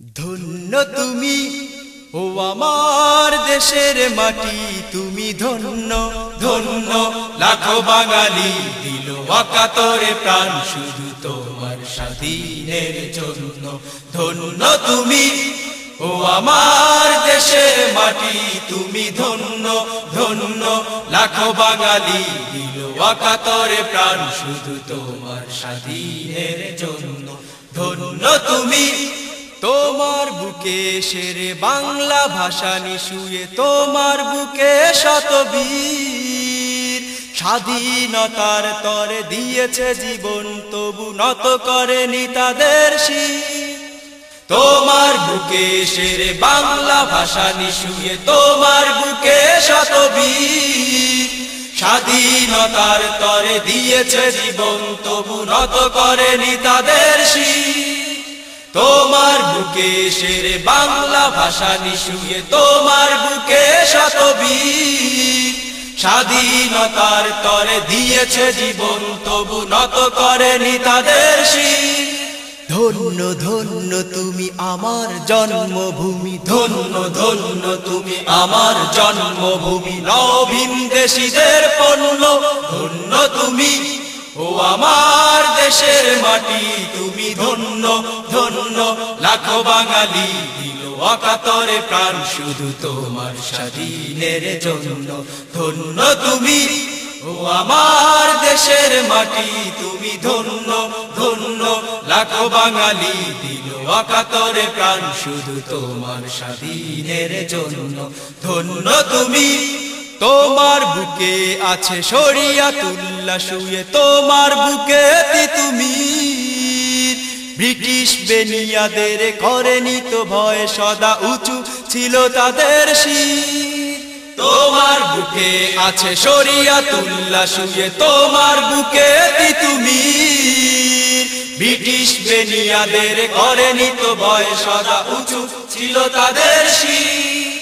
ধন্য তুমি ও আমার দেশের মাটি, তুমি ধন্য ধন্য। লাখো বাঙালি দিল অকাতরে প্রাণ শুধু তোমার স্বাধীনের জন্য। ধন্য তুমি ও আমার দেশের মাটি, তুমি ধন্য ধন্য। লাখো বাঙালি দিল অকাতরে প্রাণ শুধু তোমার স্বাধীনের জন্য। ধন্য তুমি, তোমার বুকে শেরে বাংলা ভাষা নিশুয়ে, তোমার বুকে শত বীর স্বাধীনতার তরে দিয়েছে জীবন, তবু নত করেনি তাদের শির। তোমার বুকে শেরে বাংলা ভাষা নিশুয়ে, তোমার বুকে শত বীর স্বাধীনতার তরে দিয়েছে জীবন, তবু নত করেনি তাদের শির। তোমার বুকে শেরে বাংলা ভাষা নিশুয়ে, তোমার বুকে শত বীর স্বাধীনতার তরে দিয়েছে জীবন, তবু নত করেনি তাদের শির। ধন্য ধন্য তুমি আমার জন্মভূমি, ধন্য ধন্য তুমি আমার জন্মভূমি। নভিনদেশীদের পণ্য ধন্য তুমি ও আমার দেশের মাটি, তুমি ধন্য ধন্য। লাখো বাঙালি দিল অকাতরে প্রাণ শুধু তোমার স্বাধীনের জন্য। ধন্য তুমি ও আমার দেশের মাটি, তুমি ধন্য ধন্য। লাখো বাঙালি দিল অকাতরে প্রাণ শুধু তোমার স্বাধীনের জন্য। ধন্য তুমি, তোমার বুকে আছে শরিয়াতুল্লাহ শুয়ে, তোমার বুকে তিতুমির ব্রিটিশ বেনিয়াদের করেনি তো ভয়, সদা উঁচু ছিল তাদের শির। তোমার বুকে আছে শরিয়াতুল্লাহ শুয়ে, তোমার বুকে তিতুমির ব্রিটিশ বেনিয়াদের করেনি তো ভয়, সদা উঁচু ছিল তাদের শির।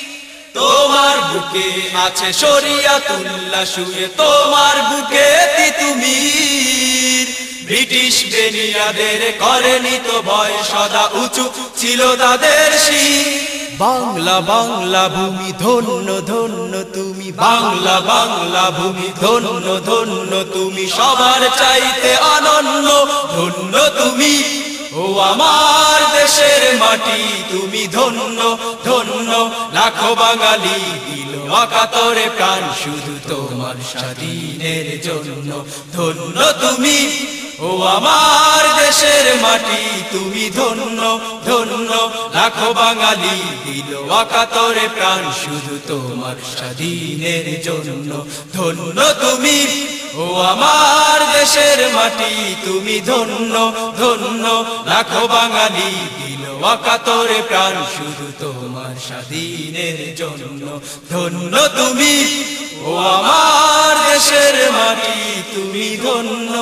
তোমার বুকে আছে শরিয়াতুল্লাহ শুয়ে, তোমার বুকে তিতুমির ব্রিটিশ বেনিয়াদের করেনি তো ভয়, সদা উঁচু ছিল তাদের শির। বাংলা বাংলা ভূমি ধন্য ধন্য তুমি, বাংলা বাংলা ভূমি ধন্য ধন্য তুমি। সবার চাইতে অনন্য ধন্য তুমি ও আমার দেশের মাটি, তুমি ধন্য ধন্য। লাখো বাঙালি দিল অকাতরে প্রাণ শুধু তোমার স্বাধীনের জন্য। ধন্য তুমি ও আমার দেশের মাটি, তুমি ধন্য ধন্য। লাখো বাঙালি দিল অকাতরে প্রাণ শুধু তোমার স্বাধীনের জন্য। ধন্য তুমি ও আমার দেশের মাটি, তুমি ধন্য ধন্য। লাখো বাঙালি দিল অকাতরে প্রাণ শুধু তোমার স্বাধীনের জন্য। ধন্য তুমি ও আমার দেশের মাটি, তুমি ধন্য।